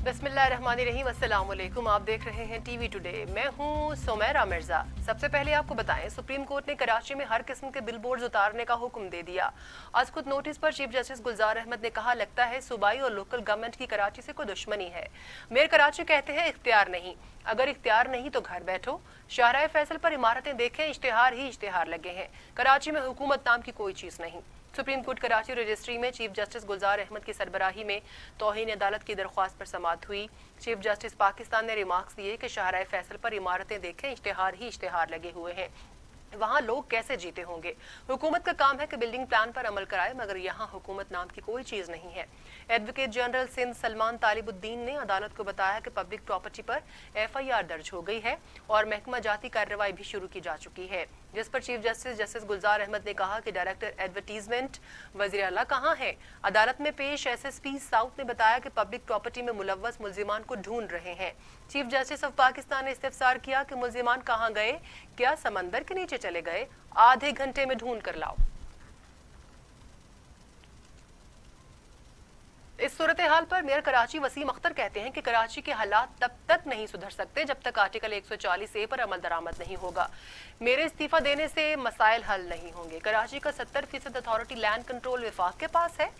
बिस्मिल्लाहिर्रहमानिर्रहीम, अस्सलाम वालेकुम। आप देख रहे हैं टीवी टुडे। मैं हूं सुमैरा मिर्जा। सबसे पहले आपको बताएं, सुप्रीम कोर्ट ने कराची में हर किस्म के बिलबोर्ड्स उतारने का हुक्म दे दिया। आज खुद नोटिस पर चीफ जस्टिस गुलजार अहमद ने कहा, लगता है सूबाई और लोकल गवर्नमेंट की कराची से कोई दुश्मनी है। मेयर कराची कहते हैं इख्तियार नहीं, अगर इख्तियार नहीं तो घर बैठो। शाहराह फैसल पर इमारतें देखें, इश्तिहार ही इश्तिहार लगे हैं। कराची में हुकूमत नाम की कोई चीज नहीं। सुप्रीम कोर्ट कराची रजिस्ट्री में चीफ जस्टिस गुलजार अहमद की सरबराही में तौहीन अदालत की दरख्वास्त पर समाअत हुई। चीफ जस्टिस पाकिस्तान ने रिमार्क्स दिए कि शाहराह फैसल पर इमारतें देखें, इश्तिहार ही इश्तिहार लगे हुए हैं। वहाँ लोग कैसे जीते होंगे। हुकूमत का काम है कि बिल्डिंग प्लान पर अमल कराए, मगर यहाँ हुकूमत नाम की कोई चीज नहीं है। एडवोकेट जनरल सिंध सलमान तालिबुद्दीन ने अदालत को बताया कि पब्लिक प्रॉपर्टी पर FIR दर्ज हो गई है और महकमा जाती कार्रवाई भी शुरू की जा चुकी है, जिस पर चीफ जस्टिस जस्टिस गुलजार अहमद ने कहा कि डायरेक्टर एडवर्टीजमेंट वजीर आला कहाँ है। अदालत में पेश SSP साउथ ने बताया कि पब्लिक प्रॉपर्टी में मुलव्वस मुल्जिमान को ढूंढ रहे हैं। चीफ जस्टिस ऑफ पाकिस्तान ने इस्तिफसार किया कि मुल्जिमान कहाँ गए, क्या समंदर के नीचे चले गए, आधे घंटे में ढूंढ कर लाओ। इस सूरत हाल पर मेयर कराची वसीम अख्तर कहते हैं कि कराची के हालात तब तक नहीं सुधर सकते जब तक आर्टिकल 140A पर अमल दरामद नहीं होगा। मेरे इस्तीफा देने से मसाइल हल नहीं होंगे। कराची का 70% अथॉरिटी लैंड कंट्रोल विफाक के पास है,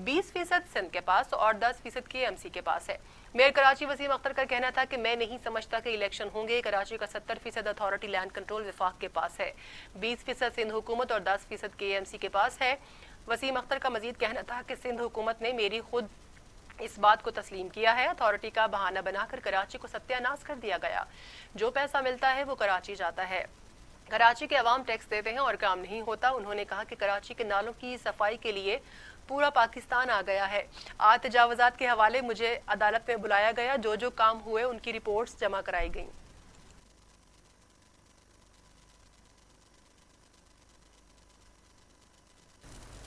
20% सिंध के पास और 10% KMC के पास है। मेयर कराची वसीम अख्तर का कहना था कि मैं नहीं समझता कि इलेक्शन होंगे। कराची का 70% अथॉरिटी लैंड कंट्रोल विफाक के पास है, 20% सिंध हुकूमत और 10% KMC के पास है। वसीम अख्तर का मजीद कहना था कि सिंध हुकूमत ने मेरी खुद इस बात को तस्लीम किया है। अथॉरिटी का बहाना बनाकर कराची को सत्यानाश कर दिया गया। जो पैसा मिलता है वो कराची जाता है। कराची के अवाम टैक्स देते हैं और काम नहीं होता। उन्होंने कहा कि कराची के नालों की सफाई के लिए पूरा पाकिस्तान आ गया है। आज तजावुजात के हवाले मुझे अदालत में बुलाया गया, जो जो काम हुए उनकी रिपोर्ट्स जमा कराई गई।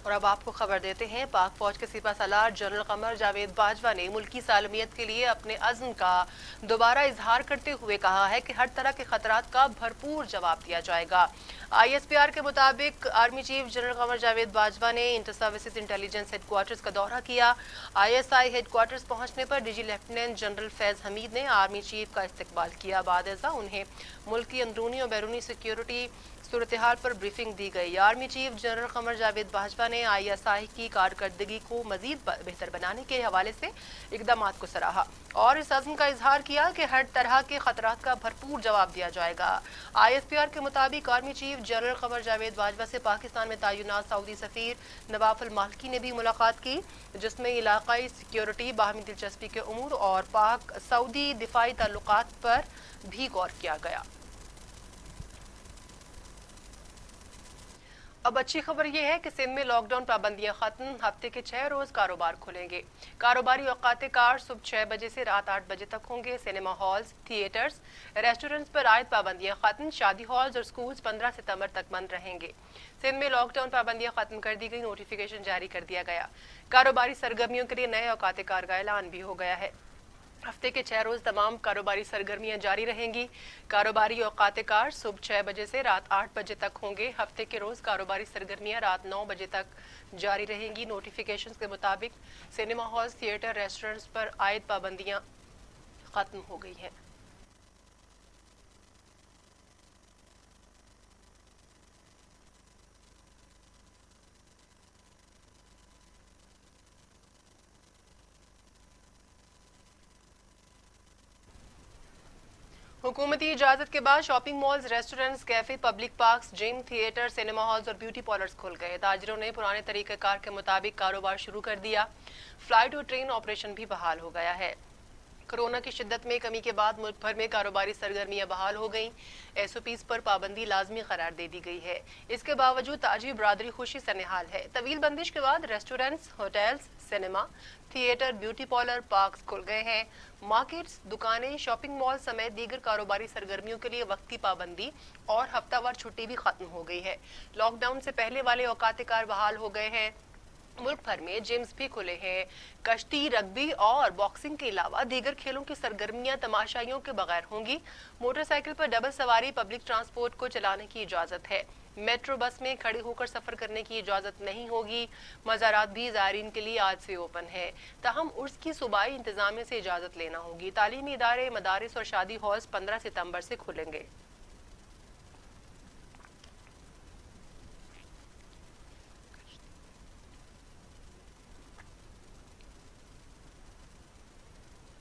और अब आपको खबर देते हैं, पाक फौज के सिपह सालार जनरल कमर जावेद बाजवा ने मुल्की सालमियत के लिए अपने अज़्म का दोबारा इजहार करते हुए कहा है कि हर तरह के खतरात का भरपूर जवाब दिया जाएगा। ISPR के मुताबिक army chief general Qamar Javed Bajwa ने इंटर सर्विसेज इंटेलिजेंस हेडक्वार्टर्स का दौरा किया। ISI हेडक्वार्टर्स पहुंचने पर DG lieutenant general Faiz Hamid ने आर्मी चीफ का इस्तकबाल किया। बाद उन्हें मुल्क की अंदरूनी और बैरूनी सिक्योरिटी सूरत हाल पर ब्रीफिंग दी गई। Army chief general Qamar Javed Bajwa ने ISI की कारकर्दगी को मजीद बेहतर बनाने के हवाले से इकदाम को सराहा और इस अज़्म का इजहार किया कि हर तरह के खतरात का भरपूर जवाब दिया जाएगा। ISPR के मुताबिक army chief general Qamar Javed Bajwa से पाकिस्तान में तैनात सऊदी सफीर नवाफ अल मालिकी ने भी मुलाकात की, जिसमें इलाकाई सिक्योरिटी, बाहमी दिलचस्पी के उमूर और पाक सऊदी दिफाई ताल्लुकात पर भी गौर किया गया। अब अच्छी खबर यह है कि सिंध में लॉकडाउन पाबंदियां खत्म। हफ्ते के 6 रोज कारोबार खुलेंगे। कारोबारी औकात कार सुबह 6 बजे से रात 8 बजे तक होंगे। सिनेमा हॉल्स, थिएटर्स, रेस्टोरेंट्स पर आयद पाबंदियां खत्म। शादी हॉल्स और स्कूल्स 15 सितंबर तक बंद रहेंगे। सिंध में लॉकडाउन पाबंदियां खत्म कर दी गई, नोटिफिकेशन जारी कर दिया गया। कारोबारी सरगर्मियों के लिए नए औकात कार का ऐलान भी हो गया है। हफ्ते के 6 रोज तमाम कारोबारी सरगर्मियां जारी रहेंगी। कारोबारी औकात कार सुबह 6 बजे से रात 8 बजे तक होंगे। हफ्ते के रोज कारोबारी सरगर्मियां रात 9 बजे तक जारी रहेंगी। नोटिफिकेशंस के मुताबिक सिनेमा हॉल्स, थिएटर, रेस्टोरेंट्स पर आयद पाबंदियां खत्म हो गई हैं। हुकूमती इजाजत के बाद shopping malls, restaurants, cafe, public parks, gym, theatre, cinema halls और ब्यूटी पार्लर्स खुल गए। ताजिरों ने पुराने तरीक़ेकार के मुताबिक कारोबार शुरू कर दिया। फ्लाइट और ट्रेन ऑपरेशन भी बहाल हो गया है। कोरोना की शिद्दत में कमी के बाद मुल्क भर में कारोबारी सरगर्मियां बहाल हो गईं। SOPs पर पाबंदी लाजमी करार दे दी गई है। इसके बावजूद ताजिर बरादरी खुशी से निहाल है। तवील बंदिश के बाद restaurants, hotels, cinema, theatre, beauty parlour, parks खुल गए हैं। मार्केट्स, दुकानें, शॉपिंग मॉल समेत दीगर कारोबारी सरगर्मियों के लिए वक्त की पाबंदी और हफ्तावार छुट्टी भी खत्म हो गई है। लॉकडाउन से पहले वाले औकात कार बहाल हो गए हैं। मुल्क भर में जिम्स भी खुले हैं। कश्ती, रग्बी और बॉक्सिंग के अलावा दीगर खेलों की सरगर्मियां तमाशाइयों के बगैर होंगी। मोटरसाइकिल पर डबल सवारी, पब्लिक ट्रांसपोर्ट को चलाने की इजाजत है। मेट्रो बस में खड़े होकर सफर करने की इजाजत नहीं होगी। मज़ारात भी ज़ायरीन के लिए आज से ओपन है। ताहम उर्स की सूबाई इंतजामिया से इजाजत लेना होगी। तालीमी इदारे, मदारिस और शादी हॉल्स 15 सितंबर से खुलेंगे।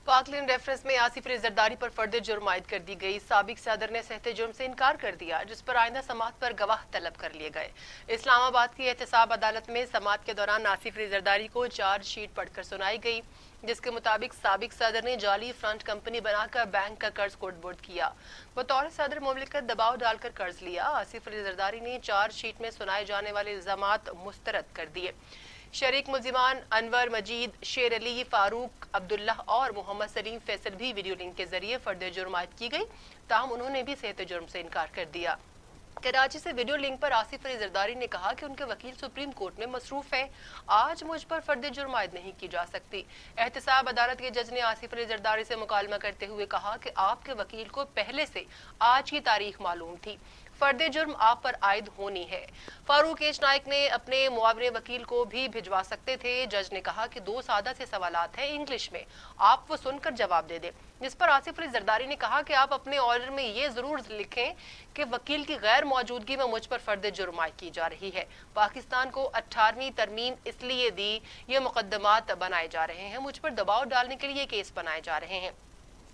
पाकलैंड रेफरेंस में आसिफ अली जरदारी पर फर्द जुर्म आयद कर दी गई। साबिक सदर ने सहते जुर्म से इनकार कर दिया, जिस पर आइंदा समात पर गवाह तलब कर लिए गए। इस्लामाबाद की एहतसाब अदालत में समात के दौरान आसिफ अली जरदारी को चार्ज शीट पढ़कर सुनाई गई, जिसके मुताबिक साबिक सदर ने जाली फ्रंट कंपनी बनाकर बैंक का कर्ज कोटबोर्ड किया। बतौर सदर मुमलिकत दबाव डालकर कर्ज लिया। आसिफ अली जरदारी ने चार्ज शीट में सुनाए जाने वाले इल्जामात मुस्तरद कर दिए। शरीक मुल्जिमान अनवर, मजीद, शेर अली, फारूक अब्दुल्ला और मोहम्मद सलीम फैसल भी वीडियो लिंक के जरिए फर्द जुर्म आयद की गई। ताहम उन्होंने भी सेहत जुर्म से इनकार कर दिया। कराची से वीडियो लिंक पर आसिफ अली जरदारी ने कहा कि उनके वकील सुप्रीम कोर्ट में मसरूफ है, आज मुझ पर फर्द जुर्म आयद नहीं की जा सकती। एहतसाब अदालत के जज ने आसिफ अली जरदारी से मुकालमा करते हुए कहा कि आपके वकील को पहले से आज की तारीख मालूम थी, फर्द जुर्म आप पर आयद होनी है। फारूक एच नाइक ने अपने मुआवने वकील को भी भिजवा सकते थे। जज ने कहा कि 2 सादा से सवालात हैं इंग्लिश में, आप वो सुनकर जवाब दे दें। जिस पर आसिफ अली जरदारी ने कहा कि आप अपने ऑर्डर में ये जरूर लिखें कि वकील की गैर मौजूदगी में मुझ पर फर्द जुर्म आयद की जा रही है। पाकिस्तान को 18वीं तरमीम इसलिए दी, ये मुकदमात बनाए जा रहे हैं, मुझ पर दबाव डालने के लिए केस बनाए जा रहे हैं।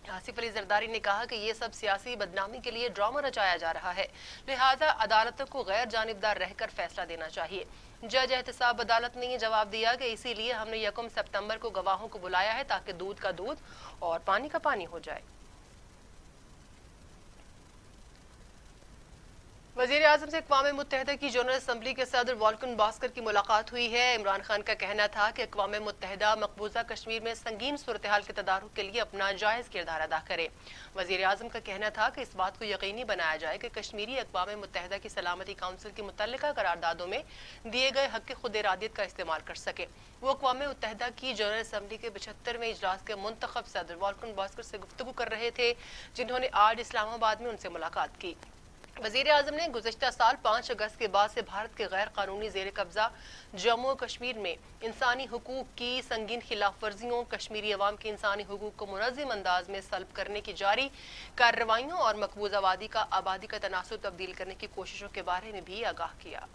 आसिफ अली जरदारी ने कहा कि ये सब सियासी बदनामी के लिए ड्रामा रचाया जा रहा है, लिहाजा अदालतों को गैर जानिबदार रहकर फैसला देना चाहिए। जज एहतसाब अदालत ने ये जवाब दिया कि इसीलिए हमने 1 सितंबर को गवाहों को बुलाया है, ताकि दूध का दूध और पानी का पानी हो जाए। वज़ीर आज़म से अक़वाम मुत्तहिदा की जनरल असम्बली के सदर वॉल्कन बॉस्कर की मुलाकात हुई है। इमरान खान का कहना था कि अक़वाम मुत्तहिदा मकबूजा कश्मीर में संगीन सूरत हाल के तदारुक के लिए अपना जायज़ किरदार अदा करे। वज़ीर आज़म का कहना था कि इस बात को यकीनी बनाया जाए कि कश्मीरी अक़वाम मुत्तहिदा की सलामती काउंसिल की मुतल्लिका करारदादों में दिए गए हक़ खुद इरादियत का इस्तेमाल कर सके। वो अक़वाम मुत्तहिदा की जनरल असम्बली के 75वें इजलास के मुंतखब सदर वॉल्कन बॉस्कर से गुफ्तगू कर रहे थे, जिन्होंने आज इस्लामाबाद में उनसे मुलाकात की। वज़ीर आज़म ने गुज़िश्ता साल 5 अगस्त के बाद से भारत के गैर कानूनी ज़ेर कब्ज़ा जम्मू कश्मीर में इंसानी हुकूक की संगीन खिलाफ वर्जियों, कश्मीरी अवाम के इंसानी हुकूक को मुनज़्ज़म अंदाज में सल्ब करने की जारी कार्रवाइयों और मकबूजा वादी का आबादी का तनासुब तब्दील करने की कोशिशों के बारे में भी आगाह किया।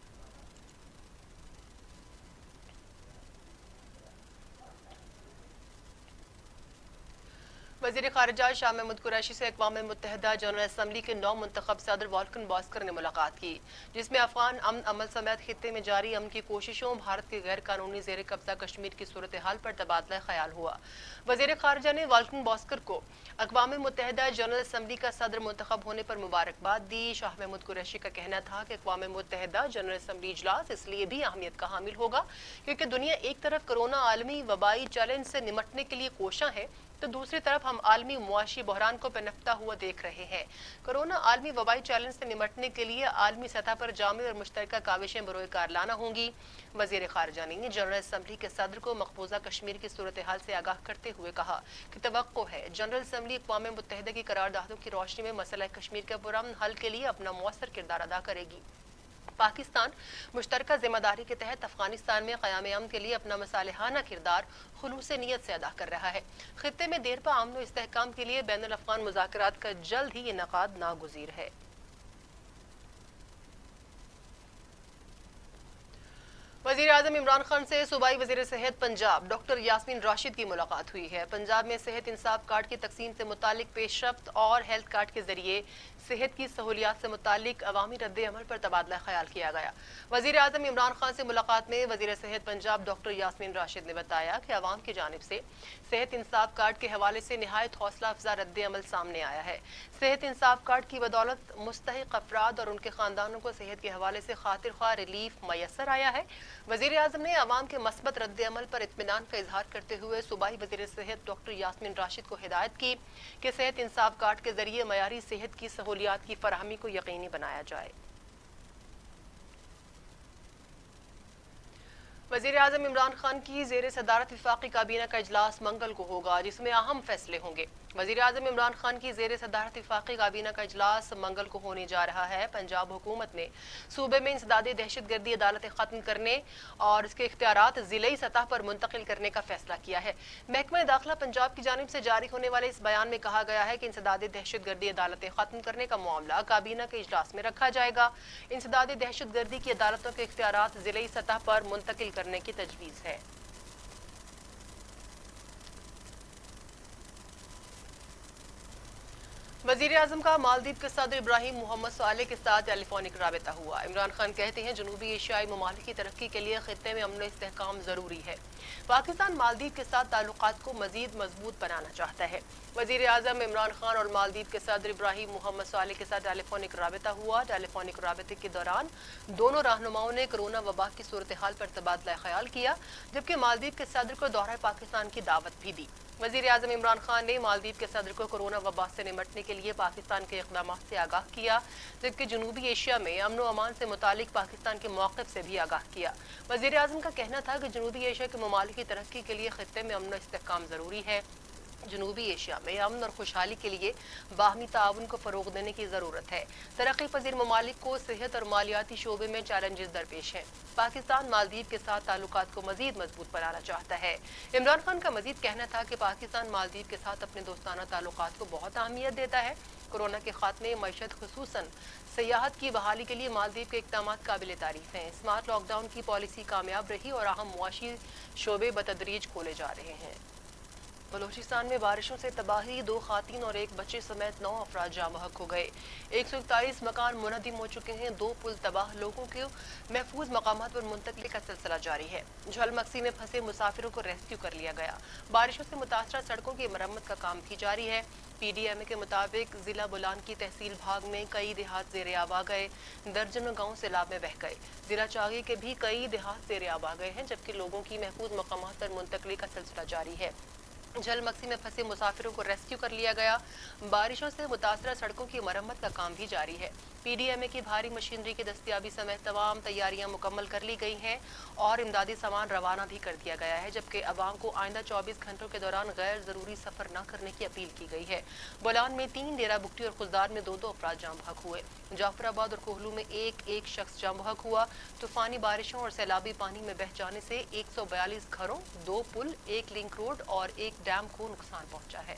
वज़ीर ख़ारिजा शाह महमूद कुरैशी से अक़वाम मुत्तहिदा जनरल असम्बली के 9 मुंतखब सदर वॉल्कन बॉस्कर ने मुलाकात की, जिसमें अफ़गान अमन अमल समेत खित्ते में जारी अमन की कोशिशों, भारत के गैर कानूनी ज़ेर कब्ज़ा कश्मीर की सूरत हाल पर तबादला ख्याल हुआ। वज़ीर ख़ारिजा ने वॉल्कन बॉस्कर को अक़वाम मुत्तहिदा जनरल असम्बली का सदर मुंतखब होने पर मुबारकबाद दी। शाह महमूद कुरैशी का कहना था कि अक़वाम मुत्तहिदा जनरल असम्बली इजलास इसलिए भी अहमियत का हामिल होगा क्योंकि दुनिया एक तरफ कोरोना आलमी वबाई चैलेंज से निमटने के लिए कोशां है, तो दूसरी तरफ हम आलमी मुआशी बहरान को पनपता हुआ देख रहे हैं। कोरोना आलमी वबाई चैलेंज से निमटने के लिए आलमी सतह पर जामी और मुश्तरका काविशें बरोए कार लाना होंगी। वज़ीर ख़ारिजा ने जनरल असम्बली के सदर को मकबूजा कश्मीर की सूरत हाल से आगाह करते हुए कहा कि तवक्को है जनरल असम्बली अक़वाम मुत्तहिदा की करारदादों की रोशनी में मसला कश्मीर के पुरअमन हल के लिए अपना मौसर किरदार अदा करेगी। पाकिस्तान मुश्तरका जिम्मेदारी के तहत अफगानिस्तान में क़याम अमन के लिए अपना मसालिहाना किरदार खुलूस नीयत से अदा कर रहा है। खित्ते में देरपा अमन व इस्तेहकाम के लिए बैनुल अफ़गान मुज़ाकरात का जल्द ही इनेकाद नागुज़ीर है। वज़ीर आज़म इमरान खान से सूबाई वज़ीर सेहत पंजाब डॉक्टर यास्मीन राशिद की मुलाकात हुई है। पंजाब में सेहत इंसाफ कार्ड की तकसीम से मुतालिक पेशरफ्त और हेल्थ कार्ड के जरिए सेहत की सहूलियात से मुतालिक अवामी रद्द अमल पर तबादला ख्याल किया गया। वज़ीर आज़म इमरान खान से मुलाकात में वज़ीर सेहत पंजाब डॉक्टर यास्मीन राशिद ने बताया कि अवाम की जानिब से सेहत इंसाफ कार्ड के हवाले से निहायत हौसला अफजा रद्द अमल सामने आया है। सेहत इंसाफ कार्ड की बदौलत मुस्तहिक अफराद और उनके खानदानों को सेहत के हवाले से खातिर ख्वाह रिलीफ मैसर आया है। वज़ीर आज़म ने अवाम के मस्बत रद्द अमल पर इत्मीनान का इजहार करते हुए सूबाई वज़ीर सेहत डॉक्टर यास्मीन राशिद को हिदायत की कि सेहत इंसाफ कार्ड के जरिए मयारी सेहत की सहूलियात की फराहमी को यकीनी बनाया जाए। वज़ीर आज़म इमरान खान की ज़ेर सदारत वफाकी काबीना का इजलास मंगल को होगा, जिसमें अहम फैसले होंगे। वजीर आजम इमरान खान की जेर सदारत वफाकी काबीना का इजलास मंगल को होने जा रहा है। पंजाब हुकूमत ने सूबे में इंसदादी दहशत गर्दी अदालतें खत्म करने और इसके इख्तियारात जिले सतह पर मुंतकिल करने का फैसला किया है। महकमा दाखिला पंजाब की जानिब से जारी होने वाले इस बयान में कहा गया है कि इंसदादी दहशत गर्दी अदालतें खत्म करने का मामला काबीना के इजलास में रखा जाएगा। इंसदादी दहशत गर्दी की अदालतों के इख्तियारात जिले सतह पर मुंतकिल करने की तजवीज़ है। वजीर आजम का मालदीव के सदर इब्राहिम मोहम्मद सालेह के साथ टेलीफोनिक राबता हुआ। इमरान खान कहते हैं जनूबी एशियाई ममालिक की तरक्की के लिए खित्ते में अमन इस्तेहकाम जरूरी है। पाकिस्तान मालदीव के साथ ताल्लुकात को मजीद मजबूत बनाना चाहता है। वजीर आजम इमरान खान और मालदीव के सदर इब्राहिम मोहम्मद सालेह के साथ टेलीफोनिक राबता हुआ। टेलीफोनिक राबते के दौरान दोनों रहनुमाओं ने कोरोना वबा की सूरत हाल पर तबादला ख्याल किया, जबकि मालदीव के सदर को दौरा पाकिस्तान की दावत भी दी। वजीर आजम इमरान खान ने मालदीव के सदर को कोरोना वबा से निमटने के लिए पाकिस्तान के इक़दाम से आगाह किया, जबकि जनूबी एशिया में अमन व अमान से मुतालिक पाकिस्तान के मौक़िफ़ से भी आगाह किया। वजीर आजम का कहना था कि जनूबी एशिया के ममालिक की तरक्की के लिए खित्ते में अमन इस्तेहकाम ज़रूरी है। जनूबी एशिया में अमन और खुशहाली के लिए बाहमी ताउन को फ़रोग़ देने की ज़रूरत है। तरक्की पजीर ममालिक को सेहत और मालियाती शोबे में चैलेंजेस दरपेश हैं। पाकिस्तान मालदीव के साथ ताल्लुकात को मजीद मजबूत बनाना चाहता है। इमरान खान का मजीद कहना था कि पाकिस्तान मालदीव के साथ अपने दोस्ताना ताल्लुकात को बहुत अहमियत देता है। कोरोना के खात्मे, मईशत खुसूसन सयाहत की बहाली के लिए मालदीव के इक़दाम काबिल तारीफ हैं। स्मार्ट लॉकडाउन की पॉलिसी कामयाब रही और अहम मुआशी शोबे बतदरीज खोले जा रहे हैं। बलोचिस्तान में बारिशों से तबाही, 2 खातीन और 1 बच्चे समेत 9 अफराद जाँ बहक हो गए। 141 मकान मुनहदिम हो चुके हैं। 2 पुल तबाह, लोगों को महफूज मकामात पर मुंतकिली का सिलसिला जारी है। झलमक्सी में फंसे मुसाफिरों को रेस्क्यू कर लिया गया। बारिशों से मुतासरा सड़कों की मरम्मत का काम भी जारी है। PDMA के मुताबिक जिला बुलान की तहसील भाग में कई देहात ज़ेरे आब आ गए। दर्जनों गाँव सैलाब में बह गए। जिला चागी के भी कई देहात ज़ेरे आब आ गए हैं, जबकि लोगों की महफूज मकामात पर मुंतकिली का सिलसिला जारी है। झलमक्सी में फंसे मुसाफिरों को रेस्क्यू कर लिया गया। बारिशों से मुतासरा सड़कों की मरम्मत का काम भी जारी है। PDMA की भारी मशीनरी की दस्तियाबी समेत तमाम तैयारियां मुकम्मल कर ली गई हैं और इमदादी सामान रवाना भी कर दिया गया है, जबकि अवाम को आइंदा 24 घंटों के दौरान गैर जरूरी सफर न करने की अपील की गई है। बोलान में 3, डेरा बुगटी और खुजदार में 2 अफराद जाँ बहक हुए। जाफराबाद और कोहलू में एक शख्स जाँ बहक हुआ। तूफानी बारिशों और सैलाबी पानी में बह जाने से 142 घरों, 2 पुल, 1 लिंक रोड और 1 डैम को नुकसान पहुंचा है।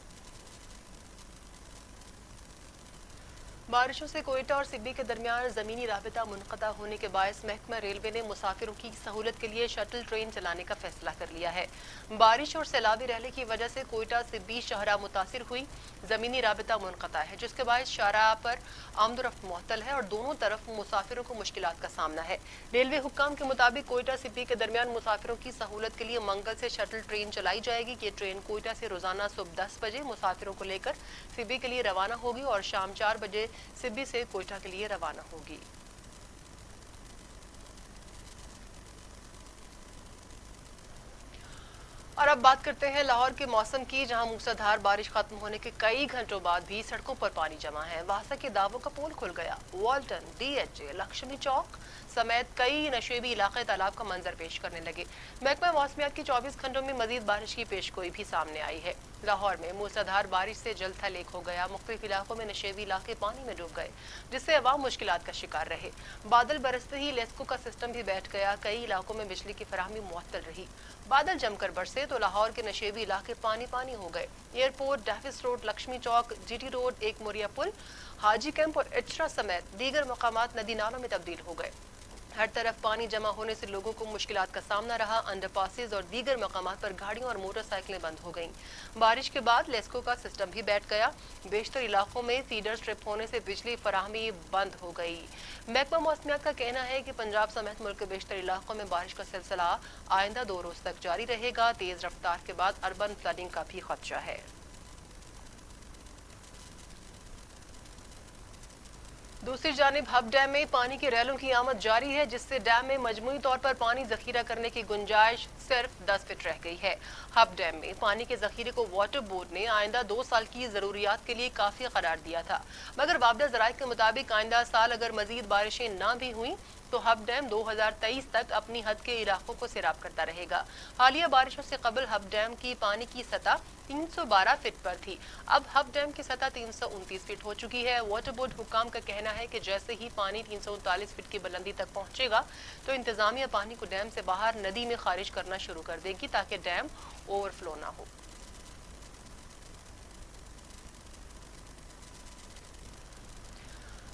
बारिशों से कोयटा और सिब्बी के दरमियान जमीनी राबिता मुनक़ता होने के बायस महकमा रेलवे ने मुसाफिरों की सहूलत के लिए शटल ट्रेन चलाने का फैसला कर लिया है। बारिश और सैलाबी रहले की वजह से कोयटा सिब्बी शाहराह मुतासिर हुई। जमीनी राबिता मुनक़ता है, जिसके बायस शाहराह पर आमदोरफ्त मुअत्तल है और दोनों तरफ मुसाफिरों को मुश्किलात का सामना है। रेलवे हुक्काम के मुताबिक कोयटा सिब्बी के दरमियान मुसाफिरों की सहूलत के लिए मंगल से शटल ट्रेन चलाई जाएगी। ये ट्रेन कोयटा से रोजाना सुबह 10 बजे मुसाफिरों को लेकर सिब्बी के लिए रवाना होगी और शाम 4 बजे सिब्बी से कोयटा के लिए रवाना होगी। और अब बात करते हैं लाहौर के मौसम की, जहां मूसलाधार बारिश खत्म होने के कई घंटों बाद भी सड़कों पर पानी जमा है। वासा के दावों का पोल खुल गया। वाल्टन, DHA, लक्ष्मी चौक समेत कई नशेबी इलाके तालाब का मंजर पेश करने लगे। महकमा मौसमियात की 24 घंटों में मजीद बारिश की पेशगोई भी सामने आई है। लाहौर में मूसलाधार बारिश से जल थल एक हो गया। मुख्तलिफ इलाकों में नशेबी इलाके पानी में डूब गए, जिससे अवाम मुश्किलात का शिकार रहे। बादल बरसते ही लेस्को का सिस्टम भी बैठ गया। कई इलाकों में बिजली की फराहमी मुअत्तल रही। बादल जमकर बरसे तो लाहौर के नशेबी इलाके पानी पानी हो गए। एयरपोर्ट, डेफिस रोड, लक्ष्मी चौक, GT रोड, एक मोरिया पुल, हाजी कैंप और इचरा समेत दीगर मकामात नदी नालों में तब्दील हो गए। हर तरफ पानी जमा होने से लोगों को मुश्किलात का सामना रहा। अंडरपासेज और दीगर मकामात पर गाड़ियां और मोटरसाइकिलें बंद हो गईं। बारिश के बाद लेस्को का सिस्टम भी बैठ गया। बेशतर इलाकों में फीडर स्ट्रिप होने से बिजली फराहमी बंद हो गई। महकमा मौसमियात का कहना है कि पंजाब समेत मुल्क के बेशतर इलाकों में बारिश का सिलसिला आइंदा 2 रोज तक जारी रहेगा। तेज रफ्तार के बाद अर्बन फ्लडिंग का भी खदशा है। दूसरी जानिब हब डैम में पानी की रैलों की आमद जारी है, जिससे डैम में मजमूई तौर पर पानी जखीरा करने की गुंजाइश सिर्फ 10 फीट रह गई है। हब डैम में पानी के जखीरे को वाटर बोर्ड ने आइंदा 2 साल की जरूरियात के लिए काफी करार दिया था, मगर वाबदा ज़राए के मुताबिक आइंदा साल अगर मजीद बारिशें ना भी हुई तो हब डैम 2023 तक अपनी हद के इलाकों को सैराब करता रहेगा। हालिया बारिशों से कबल हब डैम की पानी की सतह 312 फीट पर थी। अब हब डैम की सतह 329 फीट हो चुकी है। वाटर बोर्ड हुकाम का कहना है कि जैसे ही पानी 339 फीट की बुलंदी तक पहुंचेगा तो इंतजामिया पानी को डैम से बाहर नदी में खारिज करना शुरू कर देगी ताकि डैम ओवरफ्लो ना हो।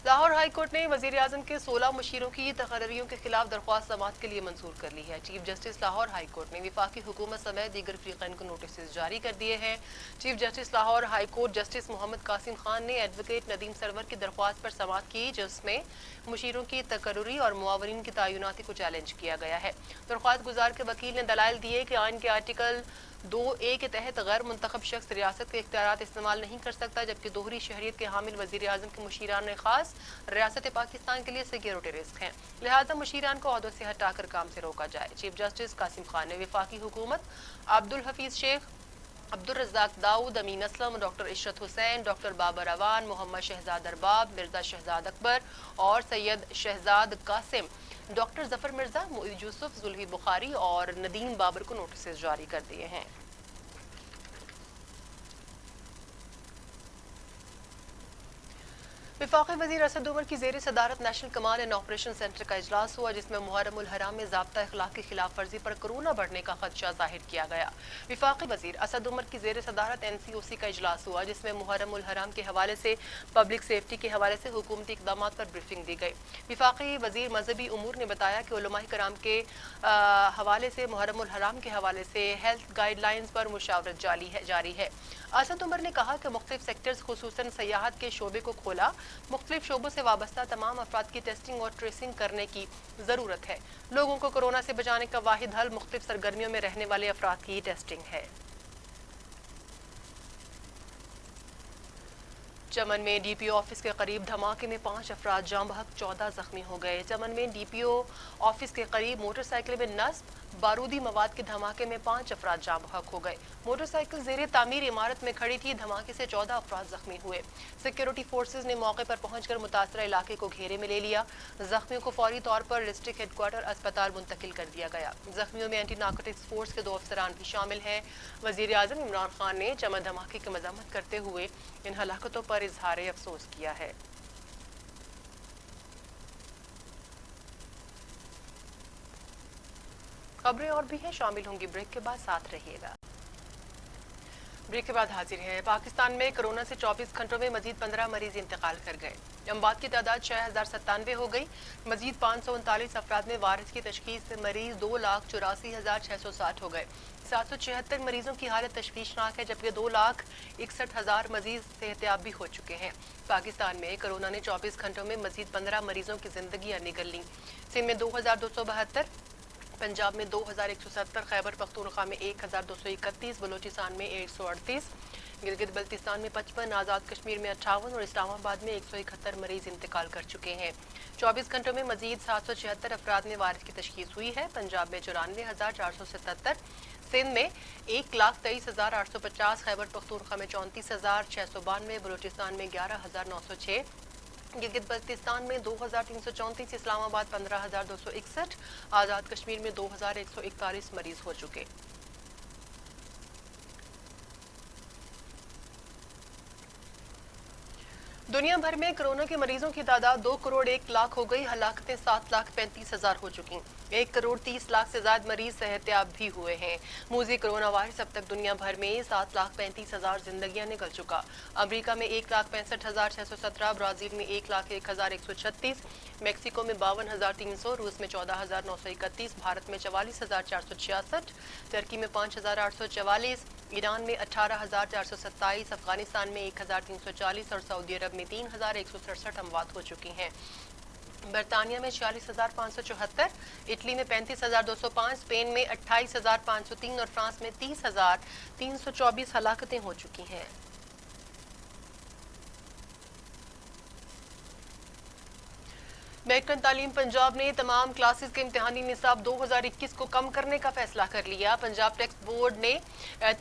लाहौर हाई कोर्ट ने वजीर आजम के 16 मुशीरों की तकर्रियों के खिलाफ दरख्वास्त समाअत के लिए मंजूर कर ली है। Chief justice Lahore high court ने विफाकी हुकूमत समेत दीगर फरीकैन को नोटिस जारी कर दिए हैं। Chief justice Lahore high court justice Mohammad Qasim Khan ने एडवोकेट नदीम सरवर की दरख्वास्त पर समाअत की, जिसमें मुशीरों की तकर्री और मुआवरीन की तैनाती को चैलेंज किया गया है। दरख्वास्त गुजार के वकील ने दलाइल दिए कि आइन के आर्टिकल 2A के तहत गैर मुंतखब शख्स रियासत के इख्तियारात इस्तेमाल नहीं कर सकता, जबकि दोहरी शहरियत के हामिल वजीर आजम के मुशीरान खास रियासत पाकिस्तान के लिए सिक्योरिटी रिस्क हैं, लिहाजा मुशीरान को ओहदों से हटाकर काम से रोका जाए। चीफ जस्टिस कासिम खान ने विफाकी हुकूमत अब्दुल हफीज शेख, अब्दुल रज़ाक दाऊद, अमीन असलम, डॉक्टर इशरत हुसैन, डॉक्टर बाबर अवान, मोहम्मद शहजाद अरबाब, मिर्जा शहजाद अकबर और सैयद शहजाद कासिम, डॉक्टर जफर मिर्जा, मोईद यूसुफ, जुल्फी बुखारी और नदीम बाबर को नोटिस जारी कर दिए हैं। वफाकी वज़ीर असद उमर की ज़ेर सदारत national command and operation centre का इजलास हुआ, जिसमें मुहर्रम उल हराम में ज़ाब्ता इखलाक की खिलाफ वर्जी पर कोरोना बढ़ने का खदशा जाहिर किया गया। वफाकी वज़ीर असद उमर की ज़ेर सदारत NCOC का इजलास हुआ, जिसमें मुहर्रम उल हराम के हवाले से पब्लिक सेफ्टी के हवाले से हुकूमती इक़दाम पर ब्रीफिंग दी गई। वफाकी वज़ीर मजहबी उमूर ने बताया कि उलमाए कराम के हवाले से मुहर्रम उल हराम के हवाले से हेल्थ गाइडलाइंस पर मुशावरत जारी है। असद उमर ने कहा कि मुख्तलिफ सेक्टर्स खुसूसन सयाहत के शोबे को खोला, मुख्तलिफ शोबों से वाबस्ता तमाम अफराद की टेस्टिंग और ट्रेसिंग करने की ज़रूरत है। लोगों को कोरोना से बचाने का वाहिद हल मुख्तलिफ सरगर्मियों में रहने वाले अफराद की टेस्टिंग है। चमन में DPO ऑफिस के करीब धमाके में 5 अफराद जाम बहक 14 जख्मी हो गए। चमन में DPO ऑफिस के करीब मोटरसाइकिल में नस्ब बारूदी मवाद के धमाके में 5 अफराद जाम बहक हो गए। मोटरसाइकिल ज़ेरे तामीर इमारत में खड़ी थी। धमाके से 14 अफराद जख्मी हुए। सिक्योरिटी फोर्सेज ने मौके पर पहुंचकर मुतासरा इलाके को घेरे में ले लिया। जख्मियों को फौरी तौर पर डिस्ट्रिक्ट हेडक्वार्टर अस्पताल मुंतकिल कर दिया गया। जख्मियों में एंटी नार्कोटिक्स फोर्स के 2 अफसरान भी शामिल हैं। वजीर आजम इमरान खान ने चमन धमाके की मजम्मत करते हुए इन हलाकतों पर इजहार अफसोस किया है। खबरें और भी हैं, शामिल होंगी ब्रेक के बाद, साथ रहिएगा। ब्रेक के बाद हाजिर हैं। पाकिस्तान में कोरोना से 24 घंटों में मजीद 15 मरीज इंतकाल कर गए। अमवात की तादाद 6097 हो गई। मजीद 539 अफराद में वायरस की तशखीस से मरीज 2,84,660 हो गए। 776 मरीजों की हालत तशवीशनाक है, जबकि 2,61,000 मरीज सेहतियाब भी हो चुके हैं। पाकिस्तान में कोरोना ने 24 घंटों में मजीद 15 मरीजों की जिंदगियां निगल ली। सिंध में 2272, पंजाब में 2170, खैबर पख्तूनख्वा में 1231, बलूचिस्तान में 138, गिलगित बल्तिस्तान में 55, आज़ाद कश्मीर में 58 और इस्लामाबाद में 171 मरीज इंतकाल कर चुके हैं। 24 घंटों में मजीद 776 अफराद में वायरस की तशखीस हुई है। पंजाब में 94,477, सिंध में 1,23,850, खैबर पख्तूनख्वा में 34,692, बलूचिस्तान में 11,906, गिलगित बल्तिस्तान में 2,334, इस्लामाबाद 15,261, आज़ाद कश्मीर में 2,141 मरीज हो चुके। दुनिया भर में कोरोना के मरीजों की तादाद 2 करोड़ 1 लाख हो गई। हलाकतें 7,35,000 हो चुकी। 1 करोड़ 30 लाख से ज्यादा मरीज सेहतियाब भी हुए हैं। मूजी कोरोना वायरस अब तक दुनिया भर में 7,35,000 जिंदगियां निकल चुका। अमेरिका में 1,65,617, ब्राजील में 1,01,136, मेक्सिको में 52,300, रूस में 14,931, भारत में 44,466, टर्की में 5,844, ईरान में 18,427, अफगानिस्तान में 1,340 और सऊदी अरब में 3,167 अमवात हो चुकी हैं। बरतानिया में 46,574, इटली में 35,205, स्पेन में 28,503 और फ्रांस में 30,324 हलाकतें हो चुकी हैं। महकमा तालीम पंजाब ने तमाम क्लासेस के इम्तिहानी निसाब 2021 को कम करने का फैसला कर लिया। पंजाब टेक्स्ट बोर्ड ने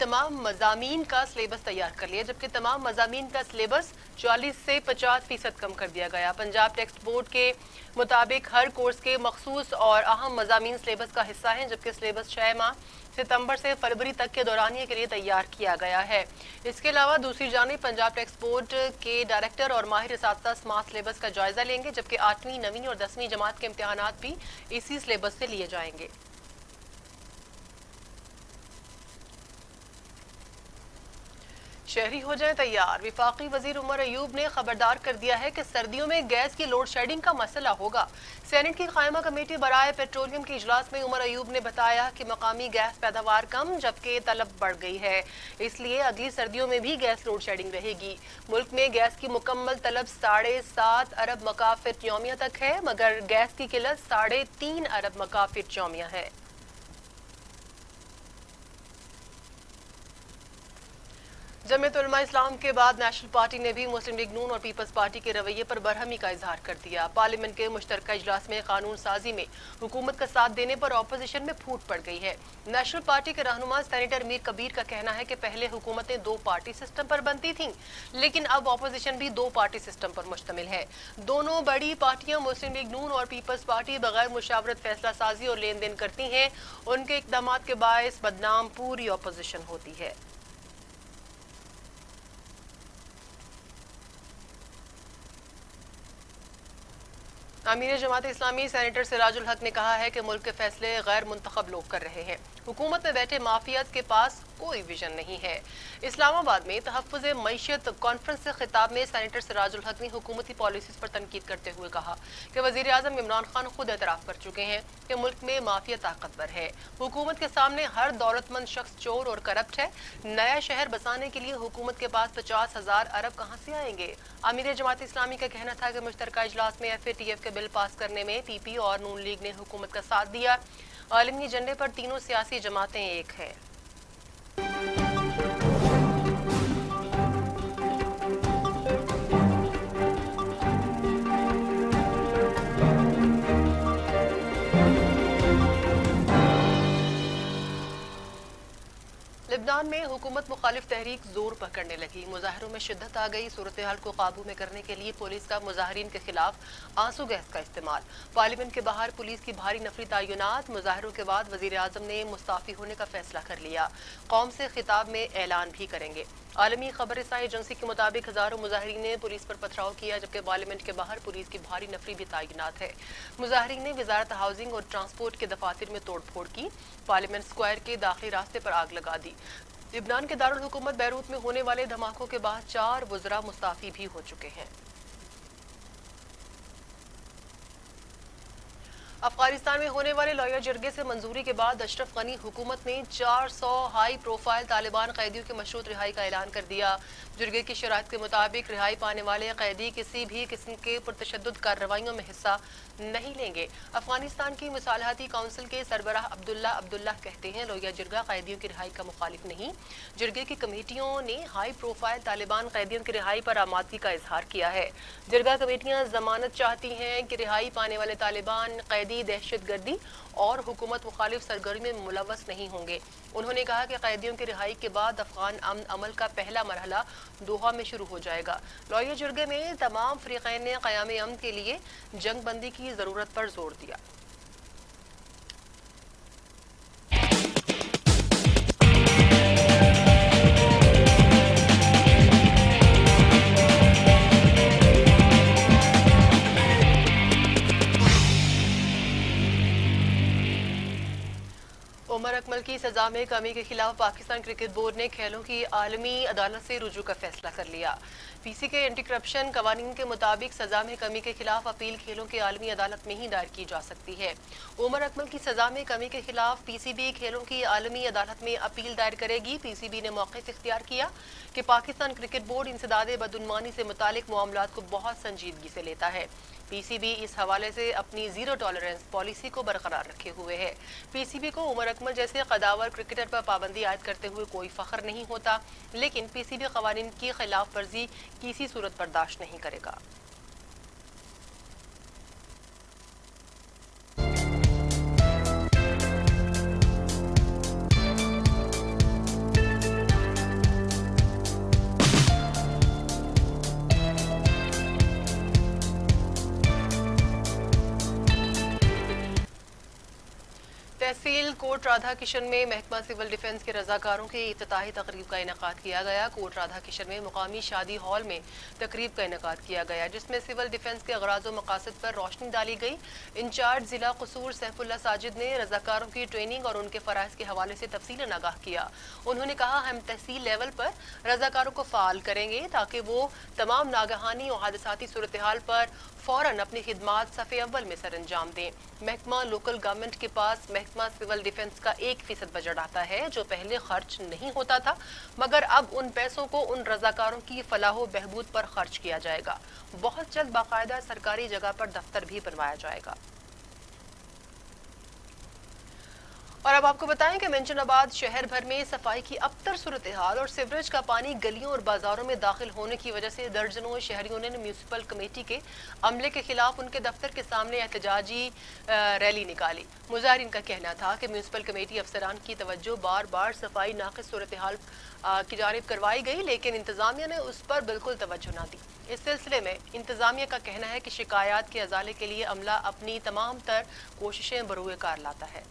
तमाम मज़ामीन का सिलेबस तैयार कर लिया, जबकि तमाम मज़ामीन का सिलेबस 40 से 50% कम कर दिया गया। पंजाब टेक्स्ट बोर्ड के मुताबिक हर कोर्स के मखसूस और अहम मज़ामीन सिलेबस का हिस्सा हैं, जबकि सिलेबस 6 माह सितंबर से फरवरी तक के दौरानिये के लिए तैयार किया गया है। इसके अलावा दूसरी जानिब पंजाब टैक्स बोर्ड के डायरेक्टर और माहिर असातिज़ा स्मार्ट सिलेबस का जायजा लेंगे, जबकि 8वीं, 9वीं और 10वीं जमात के इम्तिहानात भी इसी सिलेबस से लिए जाएंगे। शहरी हो जाएं तैयार। विफाकी वजीर उमर अयूब ने खबरदार कर दिया है कि सर्दियों में गैस की लोड शेडिंग का मसला होगा। सेनेट की कायमा कमेटी बराए पेट्रोलियम के इजलास में उमर अयूब ने बताया कि मकामी गैस पैदावार कम जबकि तलब बढ़ गई है, इसलिए अगली सर्दियों में भी गैस लोड शेडिंग रहेगी। मुल्क में गैस की मुकम्मल तलब 7.5 अरब मकाफिर यौमिया तक है, मगर गैस की किल्लत 3.5 अरब मकाफिर यौमिया है। जमीयत उलमा इस्लाम के बाद नेशनल पार्टी ने भी मुस्लिम लीग नून और पीपल्स पार्टी के रवैये पर बरहमी का इजहार कर दिया। पार्लियामेंट के मुश्तरका इजलास में कानून साजी में हुकूमत का साथ देने पर अपोजिशन में फूट पड़ गई है। नेशनल पार्टी के रहनुमा सेनेटर मीर कबीर का कहना है कि पहले हुकूमतें 2 पार्टी सिस्टम पर बनती थीं, लेकिन अब अपोजिशन भी 2 पार्टी सिस्टम पर मुश्तमिल है। दोनों बड़ी पार्टियां मुस्लिम लीग नून और पीपल्स पार्टी बगैर मुशावरत फैसला साजी और लेन देन करती हैं। उनके इकदाम के बायस बदनाम पूरी अपोजिशन होती है। अमीर जमात इस्लामी सेनेटर सिराजुल हक ने कहा है कि मुल्क के फैसले गैर मुंतखब लोग कर रहे हैं। हुकूमत में बैठे माफियाज के पास कोई विजन नहीं है। इस्लामाबाद में तहफ़्फ़ुज़ मईशत कॉन्फ्रेंस से खिताब में सेनेटर सिराजुल हक ने हुकूमती पॉलिसीज पर तनकीद करते हुए कहा कि वज़ीर आज़म इमरान खान खुद एतराफ़ कर चुके हैं कि मुल्क में माफिया ताकतवर है। हुकूमत के सामने हर दौलतमंद शख्स चोर और करप्ट है। नया शहर बसाने के लिए हुकूमत के पास 50,000 अरब कहाँ से आएंगे। अमीर जमात इस्लामी का कहना था कि मुश्तरका इजलास में FATF के बिल पास करने में PP और नून लीग ने हुकूमत का साथ दिया। आलमी एजेंडे पर तीनों सियासी जमातें एक हैं। लेबनान में हुकूमत मुखालिफ तहरीक जोर पकड़ने लगी। मुजाहरों में शिद्दत आ गई। सूरत हाल को काबू में करने के लिए पुलिस का मुजाहरीन के खिलाफ आंसू गैस का इस्तेमाल। पार्लियामेंट के बाहर पुलिस की भारी नफरी तैनात। मुजाहरों के बाद वजीर आजम ने मुस्ताफी होने का फैसला कर लिया। कौम से खिताब में ऐलान भी करेंगे। आलमी खबर रसाई एजेंसी के मुताबिक हजारों मुजाहरीन ने पुलिस पर पथराव किया, जबकि पार्लियामेंट के बाहर पुलिस की भारी नफरी भी तैनात है। मुजाहरीन ने वजारत हाउसिंग और ट्रांसपोर्ट के दफातर में तोड़फोड़ की। पार्लियामेंट स्क्वायर के दाखिली रास्ते पर आग लगा दी। लिबनान के दारुल हुकूमत बैरूत में होने वाले धमाकों के बाद 4 वज़रा मुस्ताफी भी हो चुके हैं। अफगानिस्तान में होने वाले लॉयर जरगे से मंजूरी के बाद अशरफ गनी हुकूमत ने 400 हाई प्रोफाइल तालिबान कैदियों की मशरूत रिहाई का ऐलान कर दिया। जरगे की शराइत के मुताबिक रिहाई पाने वाले कैदी किसी भी किस्म के पुरतशद्दुद कार्रवाइयों में हिस्सा नहीं लेंगे। अफगानिस्तान की मुसालहती काउंसिल के सरबराह अब्दुल्ला कहते हैं लोहिया जिरगा कैदियों की रिहाई का मुखालिफ नहीं। जिरगे की कमेटियों ने हाई प्रोफाइल तालिबान कैदियों की रिहाई पर आमादगी का इजहार किया है। जिरगा कमेटियां जमानत चाहती हैं कि रिहाई पाने वाले तालिबान कैदी दहशतगर्दी और हुकूमत मुखालिफ सरगर्मी में मुलव्वस नहीं होंगे। उन्होंने कहा कि कैदियों की रिहाई के बाद अफगान अमन अमल का पहला मरहला दोहा में शुरू हो जाएगा। लॉयर जुर्गे में तमाम फरीकैन ने क़याम अमन के लिए जंग बंदी की जरूरत पर जोर दिया। उमर अकमल की सजा में कमी के खिलाफ पाकिस्तान क्रिकेट बोर्ड ने खेलों की आलमी अदालत से रुजू का फैसला कर लिया। पीसी के एंटी करप्शन कवानीन के मुताबिक सजा में कमी के खिलाफ अपील खेलों की आलमी अदालत में ही दायर की जा सकती है। उमर अकमल की सजा में कमी के खिलाफ पीसीबी खेलों की आलमी अदालत में अपील दायर करेगी। पीसीबी ने मौके से इख्तियार किया कि पाकिस्तान क्रिकेट बोर्ड इंसदाद बदउनवानी से मुतालिक मामलात को बहुत संजीदगी से लेता है। पीसीबी इस हवाले से अपनी जीरो टॉलरेंस पॉलिसी को बरकरार रखे हुए है। पीसीबी को उमर अकमल जैसे कदावर क्रिकेटर पर पाबंदी आयद करते हुए कोई फख्र नहीं होता, लेकिन पीसीबी कवानीन की खिलाफ वर्जी किसी सूरत बर्दाश्त नहीं करेगा। तहसील कोट राधा किशन में महकमा सिविल डिफेंस के रजाकारों की इफ्तिताही तकरीब का इनेकाद किया गया। कोट राधा किशन में मुकामी शादी हॉल में तकरीब का इनेकाद किया गया, जिसमें सिविल डिफेंस के अगराज व मकासद पर रोशनी डाली गई। इंचार्ज जिला कसूर सैफुल्ला साजिद ने रजाकारों की ट्रेनिंग और उनके फराइज के हवाले से तफसीलन आगाह किया। उन्होंने कहा, हम तहसील लेवल पर रजाकारों को फाल करेंगे ताकि वो तमाम नागहानी और हादसाती सूरत हाल पर फौरन अपनी खिदमात सफ़े अव्वल में सर अंजाम दें। महकमा लोकल गवर्नमेंट के पास महकमा सिविल डिफेंस का 1% बजट आता है, जो पहले खर्च नहीं होता था, मगर अब उन पैसों को उन रजाकारों की फलाह बहबूद पर खर्च किया जाएगा। बहुत जल्द बाकायदा सरकारी जगह पर दफ्तर भी बनवाया जाएगा। और अब आपको बताएं कि मेंशनाबाद शहर भर में सफाई की अबतर सूरत हाल और सीवरेज का पानी गलियों और बाजारों में दाखिल होने की वजह से दर्जनों शहरियों ने म्यूनसिपल कमेटी के अमले के खिलाफ उनके दफ्तर के सामने एहतजाजी रैली निकाली। मुजाहिरीन का कहना था कि म्यूनसिपल कमेटी अफसरान की तवज्जो बार बार सफाई नाक़िस सूरत हाल की जानिब करवाई गई, लेकिन इंतजामिया ने उस पर बिल्कुल तवज्जो ना दी। इस सिलसिले में इंतजामिया का कहना है कि शिकायत के अजाले के लिए अमला अपनी तमाम तर कोशिशें बरूए कार लाता है।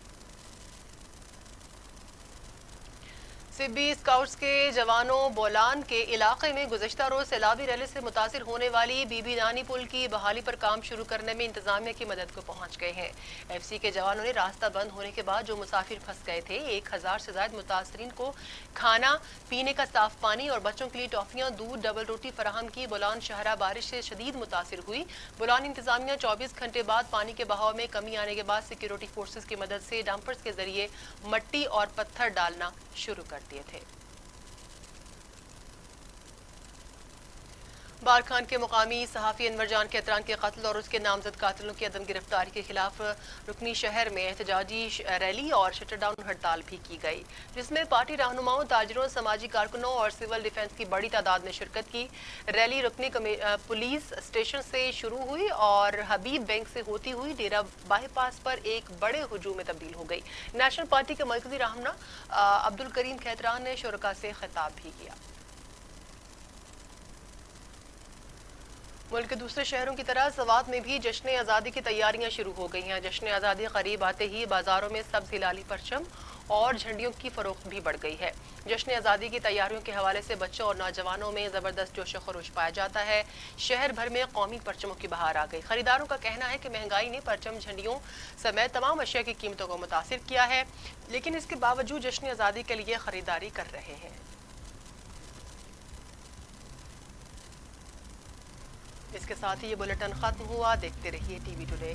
सिब्बी स्काउट्स के जवानों बोलान के इलाके में गुज़श्ता रोज सैलाबी रैली से मुतासिर होने वाली बीबी नानी पुल की बहाली पर काम शुरू करने में इंतजामिया की मदद को पहुंच गए हैं। एफसी के जवानों ने रास्ता बंद होने के बाद जो मुसाफिर फंस गए थे, 1000 से ज्यादा मुतासरीन को खाना, पीने का साफ पानी और बच्चों के लिए टॉफियां, दूध, डबल रोटी फराहम की। बोलान शहरा बारिश से शदीद मुतासिर हुई। बोलान इंतजामिया 24 घंटे बाद पानी के बहाव में कमी आने के बाद सिक्योरिटी फोर्सेज की मदद से डंपर्स के जरिए मट्टी और पत्थर डालना शुरू कर दिए थे। बारखान के मुकामी सहाफ़ी अनवर जान खेतरान के कत्ल और उसके नामजद कातिलों की अदम गिरफ्तारी के खिलाफ रुकनी शहर में एहतजाजी रैली और शटर डाउन हड़ताल भी की गई, जिसमें पार्टी रहनुमाओं, ताजिरों, समाजी कारकुनों और सिविल डिफेंस की बड़ी तादाद ने शिरकत की। रैली रुकनी पुलिस स्टेशन से शुरू हुई और हबीब बैंक से होती हुई डेरा बाईपास पर एक बड़े हुजूम में तब्दील हो गई। नेशनल पार्टी के मरकजी रहनुमा अब्दुल करीम खेतरान ने शुरका से खिताब भी किया। मुल्क के दूसरे शहरों की तरह सवात में भी जश्न आज़ादी की तैयारियां शुरू हो गई हैं। जश्न आज़ादी करीब आते ही बाजारों में सब्ज हिलाली परचम और झंडियों की फरोख्त भी बढ़ गई है। जश्न आज़ादी की तैयारियों के हवाले से बच्चों और नौजवानों में ज़बरदस्त जोश खरोश पाया जाता है। शहर भर में कौमी परचमों की बहार आ गई। खरीदारों का कहना है कि महंगाई ने परचम, झंडियों समेत तमाम अशिया की कीमतों को मुतासिर किया है, लेकिन इसके बावजूद जश्न आज़ादी के लिए खरीदारी कर रहे हैं। इसके साथ ही ये बुलेटिन खत्म हुआ। देखते रहिए टीवी टुडे।